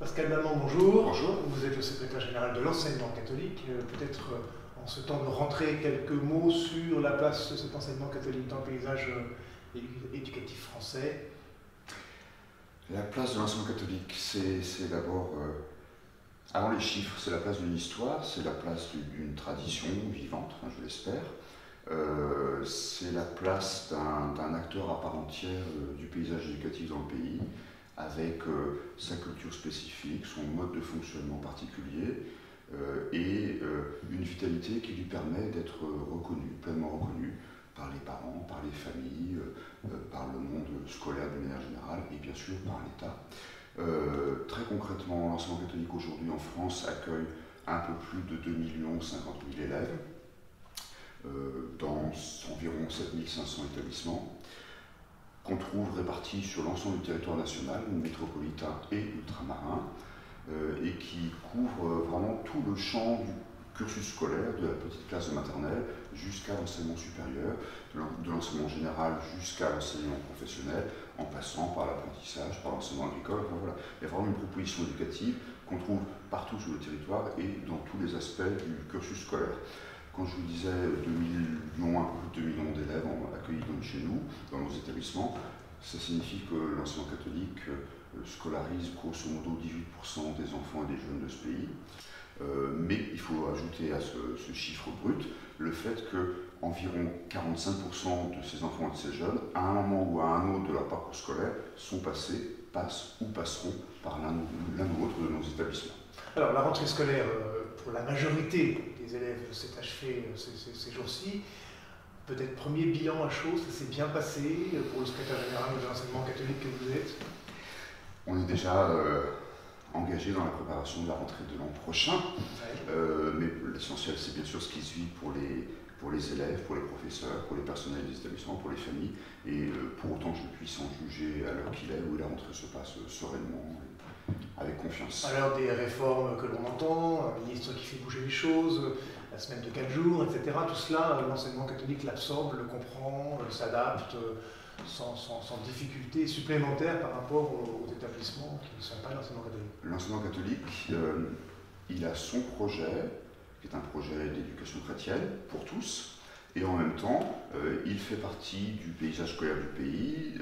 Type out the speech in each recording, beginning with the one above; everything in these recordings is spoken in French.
Pascal Damand, bonjour. Bonjour. Vous êtes le secrétaire général de l'enseignement catholique. Peut-être en ce temps de rentrée, quelques mots sur la place de cet enseignement catholique dans le paysage éducatif français. La place de l'enseignement catholique, c'est d'abord, avant les chiffres, c'est la place d'une histoire, c'est la place d'une tradition vivante, je l'espère. C'est la place d'un acteur à part entière du paysage éducatif dans le pays, avec sa culture spécifique, son mode de fonctionnement particulier, et une vitalité qui lui permet d'être reconnu, pleinement reconnu par les parents, par les familles, par le monde scolaire d'une manière générale, et bien sûr par l'État. Très concrètement, l'enseignement catholique aujourd'hui en France accueille un peu plus de 2 50 000 élèves, dans environ 7 500 établissements, qu'on trouve répartis sur l'ensemble du territoire national, métropolitain et ultramarin, et qui couvre vraiment tout le champ du cursus scolaire, de la petite classe de maternelle jusqu'à l'enseignement supérieur, de l'enseignement général jusqu'à l'enseignement professionnel, en passant par l'apprentissage, par l'enseignement agricole. Enfin, voilà. Il y a vraiment une proposition éducative qu'on trouve partout sur le territoire et dans tous les aspects du cursus scolaire. Quand je vous disais 2 millions, un peu plus de 2 millions d'élèves accueillis donc chez nous, dans nos établissements, ça signifie que l'enseignement catholique scolarise grosso modo 18% des enfants et des jeunes de ce pays. Mais il faut ajouter à ce chiffre brut le fait qu'environ 45% de ces enfants et de ces jeunes, à un moment ou à un autre de leur parcours scolaire, passent ou passeront par l'un ou l'autre de nos établissements. Alors la rentrée scolaire, pour la majorité des élèves, s'est achevée ces jours-ci. Peut-être premier bilan à chaud, ça s'est bien passé pour le secrétaire général de l'enseignement catholique que vous êtes? On est déjà engagé dans la préparation de la rentrée de l'an prochain, mais l'essentiel c'est bien sûr ce qui suit pour les élèves, pour les professeurs, pour les personnels des établissements, pour les familles, et pour autant que je puisse en juger à l'heure qu'il est, où la rentrée se passe sereinement, avec confiance. À l'heure des réformes que l'on entend, un ministre qui fait bouger les choses, la semaine de 4 jours, etc., tout cela, l'enseignement catholique l'absorbe, le comprend, s'adapte sans difficulté supplémentaire par rapport aux établissements qui ne sont pas l'enseignement catholique. L'enseignement catholique, il a son projet, qui est un projet d'éducation chrétienne pour tous, et en même temps, il fait partie du paysage scolaire du pays.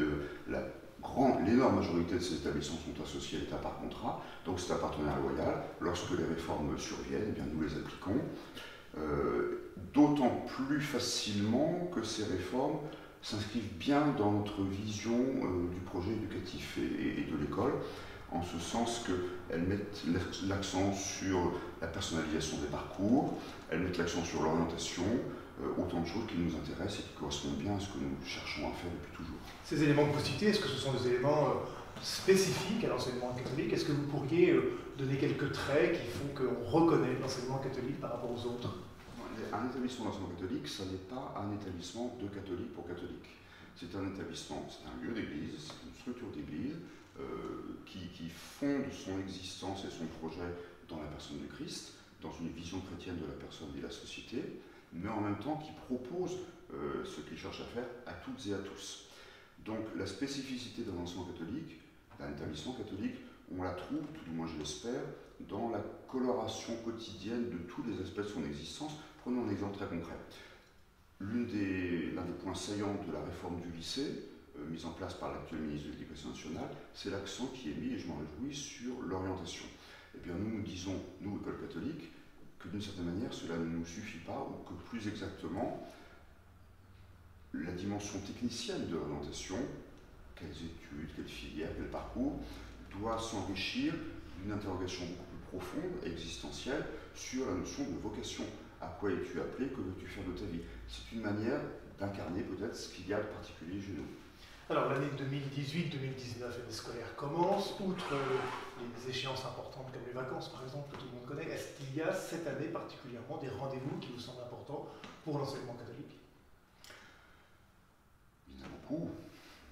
L'énorme majorité de ces établissements sont associés à l'État par contrat, donc c'est un partenaire loyal. Lorsque les réformes surviennent, eh bien, nous les appliquons, d'autant plus facilement que ces réformes s'inscrivent bien dans notre vision du projet éducatif et de l'école, en ce sens qu'elles mettent l'accent sur la personnalisation des parcours, elles mettent l'accent sur l'orientation, autant de choses qui nous intéressent et qui correspondent bien à ce que nous cherchons à faire depuis toujours. Ces éléments que vous citez, est-ce que ce sont des éléments spécifiques à l'enseignement catholique? Est-ce que vous pourriez donner quelques traits qui font qu'on reconnaît l'enseignement catholique par rapport aux autres? Un établissement d'enseignement catholique, ça n'est pas un établissement de catholiques pour catholiques. C'est un établissement, c'est un lieu d'église, c'est une structure d'église qui fonde son existence et son projet dans la personne de Christ, dans une vision chrétienne de la personne et de la société, mais en même temps qui propose ce qu'il cherche à faire à toutes et à tous. Donc la spécificité d'un enseignement catholique, d'un établissement catholique, on la trouve, tout du moins je l'espère, dans la coloration quotidienne de tous les aspects de son existence. Prenons un exemple très concret. L'un des points saillants de la réforme du lycée, mise en place par l'actuel ministre de l'Éducation nationale, c'est l'accent qui est mis, et je m'en réjouis, sur l'orientation. Eh bien nous disons, nous, école catholique, que d'une certaine manière, cela ne nous suffit pas, ou que plus exactement, la dimension technicienne de l'orientation, quelles études, quelles filières, quel parcours, doit s'enrichir d'une interrogation beaucoup plus profonde, existentielle, sur la notion de vocation. À quoi es-tu appelé? Que veux-tu faire de ta vie? C'est une manière d'incarner peut-être ce qu'il y a de particulier chez nous. Alors l'année 2018-2019, l'année scolaire commence. Outre les échéances importantes comme les vacances par exemple, que tout le monde connaît, est-ce qu'il y a cette année particulièrement des rendez-vous qui vous semblent importants pour l'enseignement catholique? Il y en a beaucoup.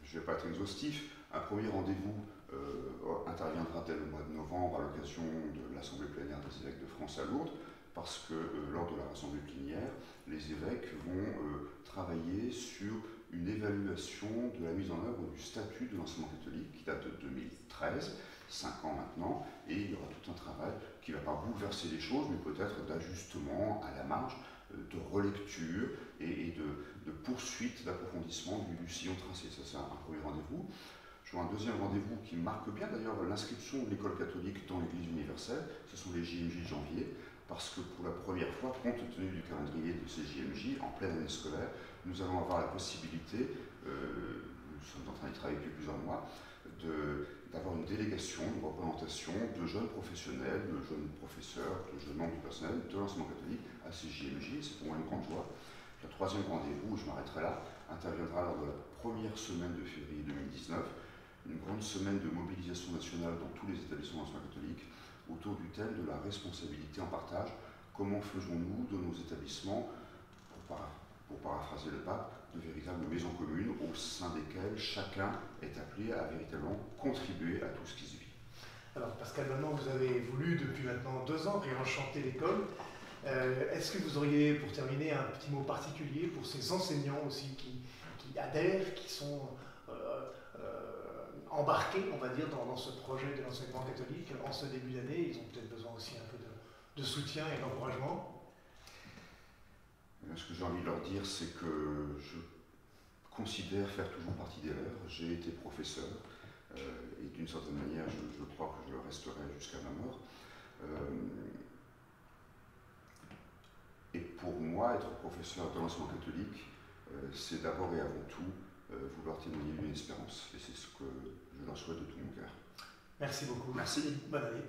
Je ne vais pas être exhaustif. Un premier rendez-vous interviendra dès le mois de novembre à l'occasion de l'Assemblée plénière des évêques de France à Lourdes, parce que lors de la Assemblée plénière, les évêques vont travailler sur une évaluation de la mise en œuvre du statut de l'enseignement catholique qui date de 2013, 5 ans maintenant, et il y aura tout un travail qui ne va pas bouleverser les choses, mais peut-être d'ajustement à la marge, de relecture et de poursuite, d'approfondissement du sillon tracé. Ça, c'est un premier rendez-vous. J'aurai un deuxième rendez-vous qui marque bien d'ailleurs l'inscription de l'école catholique dans l'Église universelle. Ce sont les JMJ de janvier, parce que pour la première fois, compte tenu du calendrier de ces JMJ, en pleine année scolaire, nous allons avoir la possibilité, nous sommes en train d'y travailler depuis plusieurs mois, d'avoir une délégation, une représentation de jeunes professionnels, de jeunes professeurs, de jeunes membres du personnel de l'enseignement catholique à ces JMJ. C'est pour moi une grande joie. Le troisième rendez-vous, je m'arrêterai là, interviendra lors de la première semaine de février 2019, une grande semaine de mobilisation nationale dans tous les établissements d'enseignement catholique autour du thème de la responsabilité en partage. Comment faisons-nous de nos établissements, pour paraphraser le pape, de véritables maisons communes au sein desquelles chacun est appelé à véritablement contribuer à tout ce qui se vit. Alors Pascal, maintenant vous avez voulu depuis maintenant 2 ans réenchanter l'école. Est-ce que vous auriez, pour terminer, un petit mot particulier pour ces enseignants aussi qui adhèrent, qui sont embarqués, on va dire, dans ce projet de l'enseignement catholique en ce début d'année? Ils ont peut-être besoin aussi un peu de soutien et d'encouragement. Ce que j'ai envie de leur dire, c'est que je considère faire toujours partie des leurs. J'ai été professeur et d'une certaine manière, je crois que je le resterai jusqu'à ma mort. Et pour moi, être professeur de l'enseignement catholique, c'est d'abord et avant tout vouloir témoigner d'une espérance. Et c'est ce que je leur souhaite de tout mon cœur. Merci beaucoup. Merci. Bonne année.